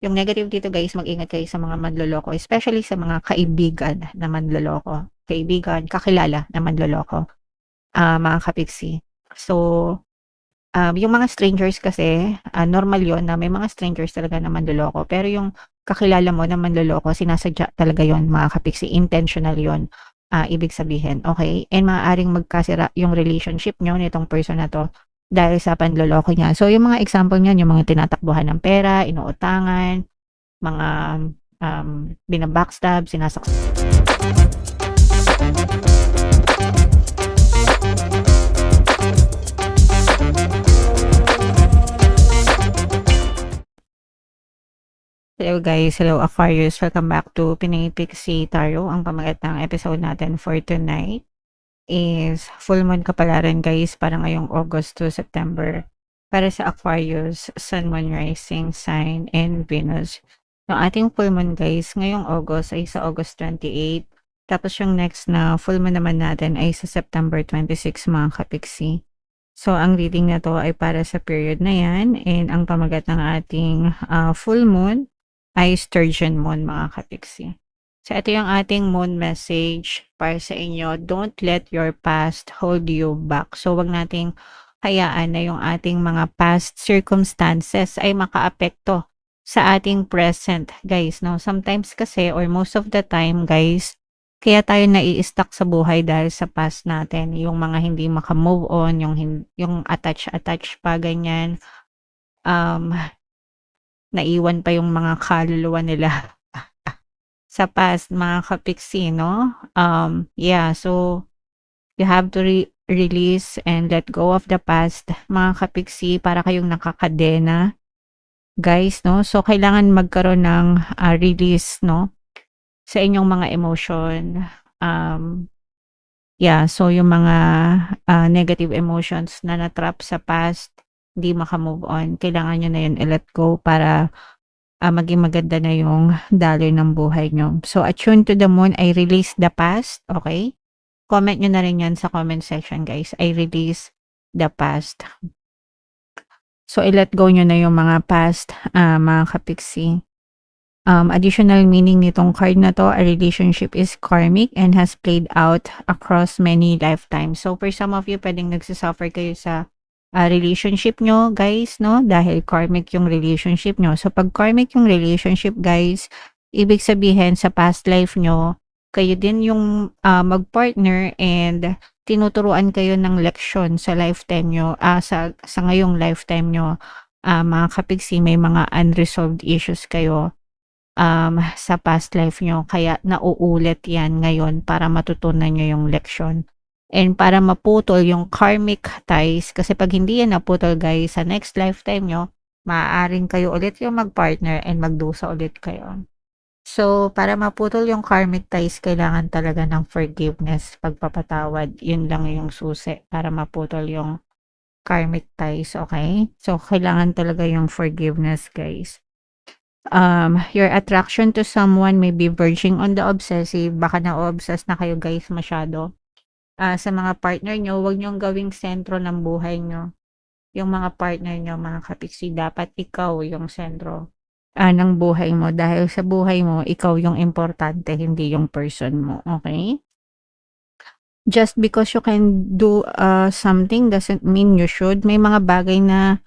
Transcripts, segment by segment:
Yung negative dito guys, mag-ingat kayo sa mga manloloko, especially sa mga kaibigan na manloloko. Kaibigan, kakilala na manloloko, mga kapiksi. So, yung mga strangers kasi, normal yon na may mga strangers talaga na manloloko. Pero yung kakilala mo na manloloko, sinasadya talaga yon mga kapiksi. Intentional yon, ibig sabihin, okay? And maaaring magkasira yung relationship nyo nitong person na to dahil sa panloloko niya. So, yung mga example niyan, yung mga tinatakbuhan ng pera, inuutangan, mga bina-backstab, Hello guys, hello Aquarius, welcome back to Pinoy Pixie Tarot. Ang pamagat ng episode natin for tonight is full moon kapalaran guys para ngayong August to September para sa Aquarius, Sun, Moon, Rising, Sign, and Venus. Yung ating full moon guys, ngayong August ay sa August 28. Tapos yung next na full moon naman natin ay sa September 26 mga kapiksi. So, ang reading na to ay para sa period na yan and ang pamagat ng ating full moon ay Sturgeon Moon mga kapiksi. So, ito yung ating moon message para sa inyo. Don't let your past hold you back. So, wag nating hayaan na yung ating mga past circumstances ay makaapekto sa ating present, guys. No? Sometimes kasi, or most of the time, guys, kaya tayo nai-stuck sa buhay dahil sa past natin. Yung mga hindi maka-move on, yung attach pa, ganyan. Naiwan pa yung mga kaluluwa nila sa past, mga kapiksi, no? Yeah, so you have to release and let go of the past, mga kapiksi, para kayong nakakadena, guys, no? So, kailangan magkaroon ng release, no? Sa inyong mga emotion. Yeah, so yung mga negative emotions na natrap sa past, hindi maka-move on, kailangan nyo na yun i-let go para maging maganda na yung daloy ng buhay nyo. So, attune to the moon, I release the past, okay? Comment nyo na rin yan sa comment section, guys. I release the past. So, i-let go nyo na yung mga past, mga kapiksi. Additional meaning nitong card na to, a relationship is karmic and has played out across many lifetimes. So, for some of you, pwedeng nagsisuffer kayo sa relationship nyo, guys, no? Dahil karmic yung relationship nyo. So, pag karmic yung relationship, guys, ibig sabihin sa past life nyo, kayo din yung mag-partner and tinuturuan kayo ng leksyon sa lifetime nyo, sa ngayong lifetime nyo, mga kapigsi, may mga unresolved issues kayo sa past life nyo. Kaya nauulit yan ngayon para matutunan nyo yung leksyon. And para maputol yung karmic ties, kasi pag hindi yan naputol guys, sa next lifetime nyo, maaaring kayo ulit yung mag-partner and magdusa ulit kayo. So, para maputol yung karmic ties, kailangan talaga ng forgiveness, pagpapatawad. Yun lang yung susi para maputol yung karmic ties, okay? So, kailangan talaga yung forgiveness, guys. Your attraction to someone may be verging on the obsessive. Baka na-obsess na kayo guys masyado. Sa mga partner nyo, huwag nyong gawing sentro ng buhay nyo. Yung mga partner nyo, mga kapiksi, dapat ikaw yung sentro ng buhay mo. Dahil sa buhay mo, ikaw yung importante, hindi yung person mo. Okay? Just because you can do something doesn't mean you should. May mga bagay na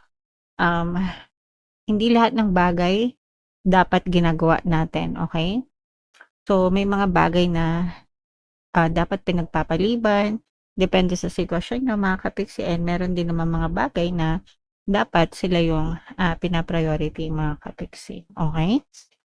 hindi lahat ng bagay dapat ginagawa natin, okay? So, may mga bagay na dapat pinagpapaliban, depende sa sitwasyon nyo, mga kapiksi, and meron din naman mga bagay na dapat sila yung pinapriority, mga kapiksi, okay?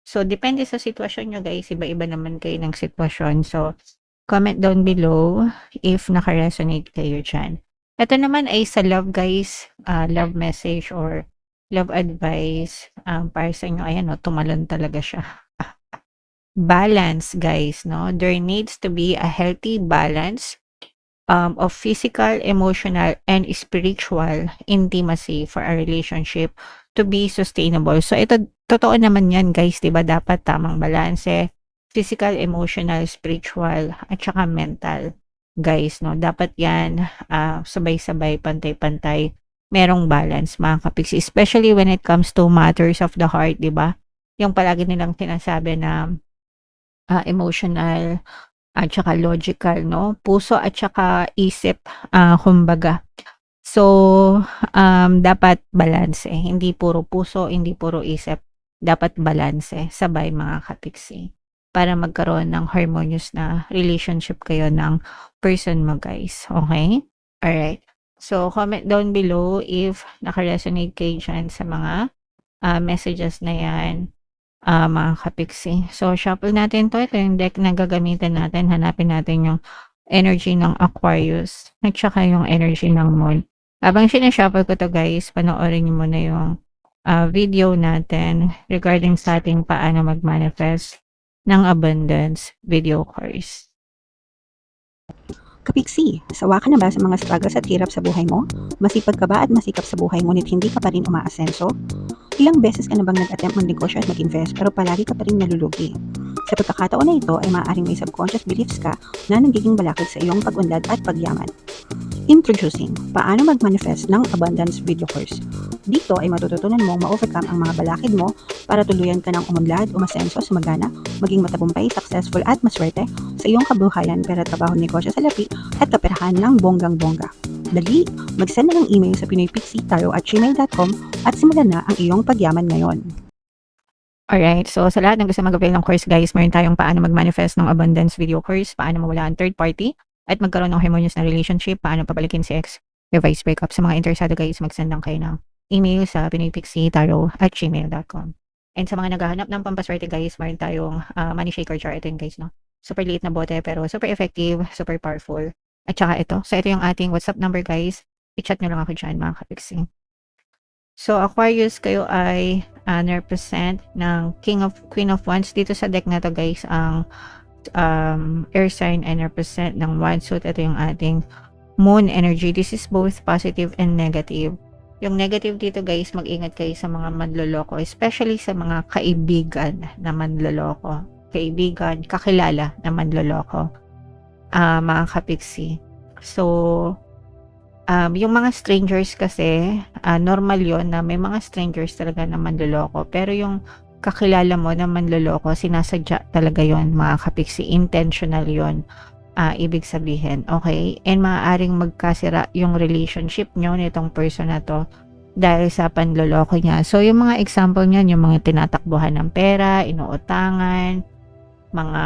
So, depende sa sitwasyon nyo, guys, iba-iba naman kayo ng sitwasyon. So, comment down below if naka-resonate kayo dyan. Ito naman ay sa love, guys, love message or love advice para sa inyo. Ayan, no, tumalon talaga siya. Balance, guys, no? There needs to be a healthy balance of physical, emotional, and spiritual intimacy for a relationship to be sustainable. So, ito, totoo naman yan, guys, diba? Dapat tamang balanse, physical, emotional, spiritual, at saka mental, guys, no? Dapat yan, sabay-sabay, pantay-pantay, merong balance, mga kapiksi, especially when it comes to matters of the heart, di ba? yung palagi nilang sinasabi na, emotional at saka logical 'no, puso at saka isip, kumbaga. So, dapat balanse, hindi puro puso, hindi puro isip, dapat balanse, sabay mga kapiksi, para magkaroon ng harmonious na relationship kayo ng person mo guys, okey? Alright. So, comment down below if naka-resonate kayo diyan sa mga, messages na 'yan, mga kapiksi. So, shuffle natin 'to, ito yung deck na gagamitin natin, hanapin natin yung energy ng Aquarius at saka yung energy ng Moon. Habang sina-shuffle ko 'to guys, panoorin niyo muna yung, video natin regarding sa ating paano mag-manifest ng abundance video course. Kapiksi, sawa ka na ba sa mga struggles at hirap sa buhay mo? Masipag ka ba at masikap sa buhay ngunit hindi ka pa rin umaasenso? Ilang beses ka na bang nag-attempt magnegosyo at mag-invest pero palagi ka pa rin nalulugi? Sa pagkakataon na ito ay maaaring may subconscious beliefs ka na nagiging balakid sa iyong pag-unlad at pagyaman. Introducing, paano mag-manifest ng abundance video course. Dito ay matututunan mong ma-overcome ang mga balakid mo para tuluyan ka ng umunlad, umasenso, sumagana, maging matagumpay, successful at maswerte sa iyong kabuhayan, pera, trabaho, negosyo, salapi at kaperahan ng bonggang-bongga. Dali, mag-send na ng email sa pinoypixie@gmail.com at simulan na ang iyong pagyaman ngayon. Alright, so sa lahat ng gusto mag-avail ng course guys, meron tayong paano mag-manifest ng abundance video course, paano mawala ang third party, at magkaroon ng harmonious na relationship, paano pabalikin si ex, revise breakup. Sa mga interesado guys, mag-send lang kayo ng email sa pinoypixie@gmail.com. And sa mga naghahanap ng pampaswerte guys, meron tayong money shaker jar. Ito yun guys, no? Super liit na bote pero super effective, super powerful. At saka ito. So ito yung ating WhatsApp number guys. I-chat nyo lang ako dyan mga kapixie. So Aquarius, kayo ay na-represent ng Queen of Wands. Dito sa deck na to guys, ang air sign ay represent ng Wands. So ito yung ating Moon energy. This is both positive and negative. Yung negative dito guys, mag-ingat kayo sa mga manloloko, especially sa mga kaibigan na manloloko. Kaibigan, kakilala na manloloko, mga kapiksi. So, yung mga strangers kasi, normal yon na may mga strangers talaga na manloloko. Pero yung kakilala mo na manloloko, sinasadya talaga yon mga kapiksi. Intentional yon. Ibig sabihin, okay? And maaaring magkasira yung relationship nyo nitong person na to dahil sa panloloko niya. So, yung mga example niyan, yung mga tinatakbuhan ng pera, inuutangan, mga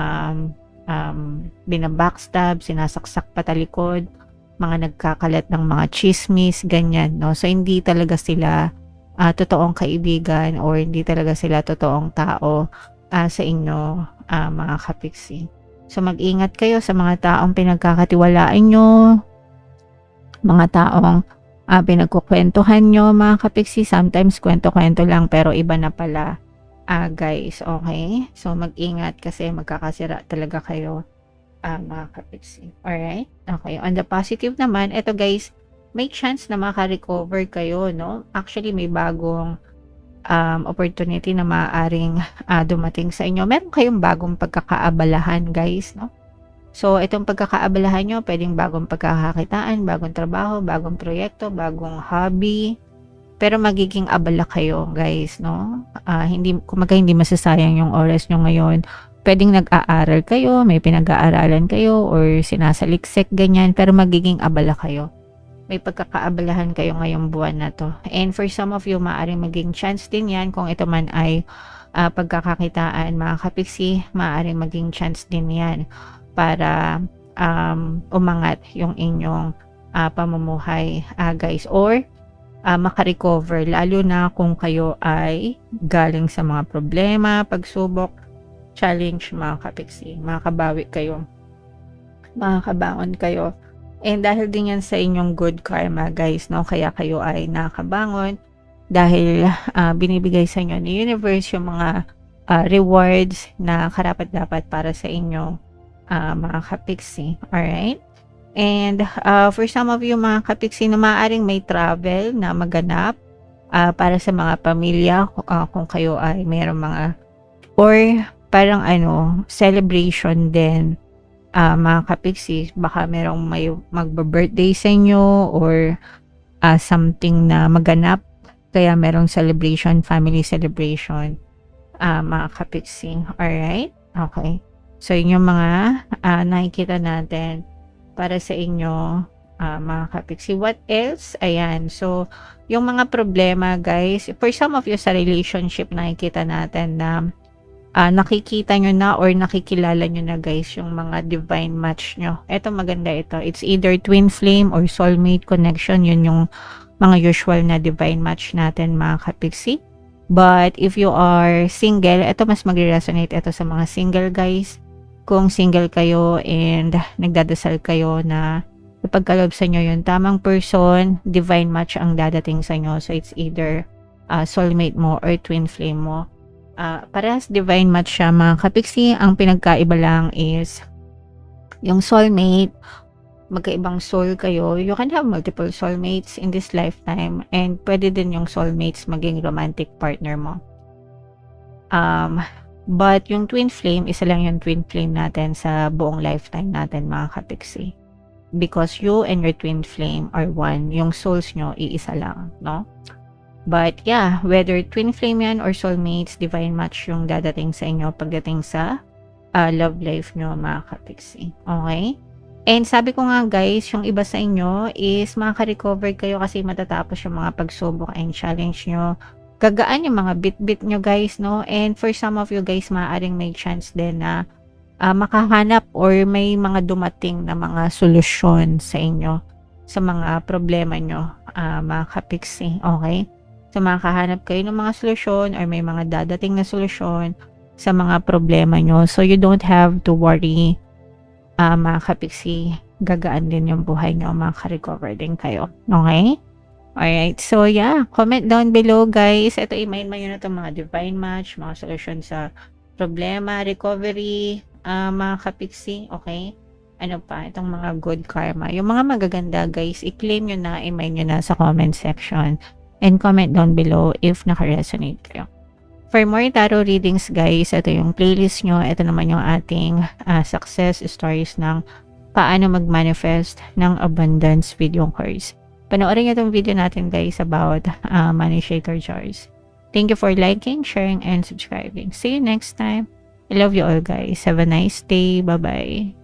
binabackstab, sinasaksak patalikod, mga nagkakalat ng mga chismis, ganyan, no? So, hindi talaga sila totoong kaibigan or hindi talaga sila totoong tao sa inyo, mga kapiksi. So, mag-ingat kayo sa mga taong pinagkakatiwalaan nyo, mga taong pinagkukwentuhan nyo, mga kapiksi. Sometimes, kwento-kwento lang, pero iba na pala, guys. Okay? So, mag-ingat kasi magkakasira talaga kayo, mga kapiksi. Alright? Okay. On the positive naman, eto guys, may chance na makarecover kayo, no? Actually, may bagong opportunity na maaaring dumating sa inyo. Meron kayong bagong pagkakaabalahan guys, no? So, itong pagkakaabalahan nyo, pwedeng bagong pagkakakitaan, bagong trabaho, bagong proyekto, bagong hobby. Pero magiging abala kayo guys, no? Hindi masasayang yung oras nyo ngayon. Pwedeng nag-aaral kayo, may pinag-aaralan kayo, or sinasaliksik, ganyan. Pero magiging abala kayo. May pagkakaabalahan kayo ngayong buwan na to. And for some of you, maaaring maging chance din yan. Kung ito man ay pagkakakitaan, mga kapiksi, maaaring maging chance din yan para umangat yung inyong pamumuhay, guys. Or makarecover, lalo na kung kayo ay galing sa mga problema, pagsubok, challenge, mga kapiksi. Makakabawi kayo. Makakabangon kayo. And dahil din yan sa inyong good karma guys, no? Kaya kayo ay nakabangon dahil binibigay sa inyo ni universe yung mga rewards na karapat-dapat para sa inyo, mga kapiksi. Alright? And for some of you mga kapiksi na maaaring may travel na maganap para sa mga pamilya, kung kayo ay mayroong mga or parang celebration din, mga kapiksi, baka merong may magba-birthday sa inyo or something na maganap, kaya merong celebration, family celebration, mga kapiksi. Alright? Okay. So, yun yung mga nakikita natin para sa inyo, mga kapiksi. What else? Ayan. So, yung mga problema, guys, for some of you sa relationship, nakikita natin na nakikita nyo na or nakikilala nyo na, guys, yung mga divine match nyo. Ito, maganda ito. It's either twin flame or soulmate connection. Yun yung mga usual na divine match natin, mga kapiksi. But if you are single, ito mas magre-resonate ito sa mga single, guys. Kung single kayo and nagdadasal kayo na ipagkaloob sa inyo yung tamang person, divine match ang dadating sa inyo. So, it's either soulmate mo or twin flame mo. Parehas divine match siya, mga kapiksi. Ang pinagkaiba lang is yung soulmate, magkaibang soul kayo. You can have multiple soulmates in this lifetime, and pwede din yung soulmates maging romantic partner mo. But yung twin flame, isa lang yung twin flame natin sa buong lifetime natin, mga kapiksi. Because you and your twin flame are one. Yung souls nyo, iisa lang, no? But yeah, whether twin flame yan or soulmates, divine match yung dadating sa inyo pagdating sa love life nyo, mga kapiksi. Okay? And sabi ko nga, guys, yung iba sa inyo is makaka-recover kayo kasi matatapos yung mga pagsubok and challenge nyo. Gagaan yung mga bit-bit nyo, guys, no? And for some of you, guys, maaaring may chance din na makahanap or may mga dumating na mga solusyon sa inyo sa mga problema nyo, mga kapiksi. Okay? So, makahanap kayo ng mga solusyon or may mga dadating na solusyon sa mga problema nyo. So, you don't have to worry, mga kapiksi. Gagaan din yung buhay nyo, maka-recover din kayo. Okay? Alright. So, yeah. Comment down below, guys. Ito, i-mind mo yun na itong mga divine match, mga solusyon sa problema, recovery, mga kapiksi. Okay? Ano pa? Itong mga good karma. Yung mga magaganda, guys, i-claim nyo na, i-mind nyo na sa comment section. And comment down below if naka-resonate kayo. For more tarot readings, guys, ito yung playlist nyo. Ito naman yung ating success stories ng paano mag-manifest ng abundance video course. Panoorin nyo itong video natin, guys, about money shaker jars. Thank you for liking, sharing, and subscribing. See you next time. I love you all, guys. Have a nice day. Bye-bye.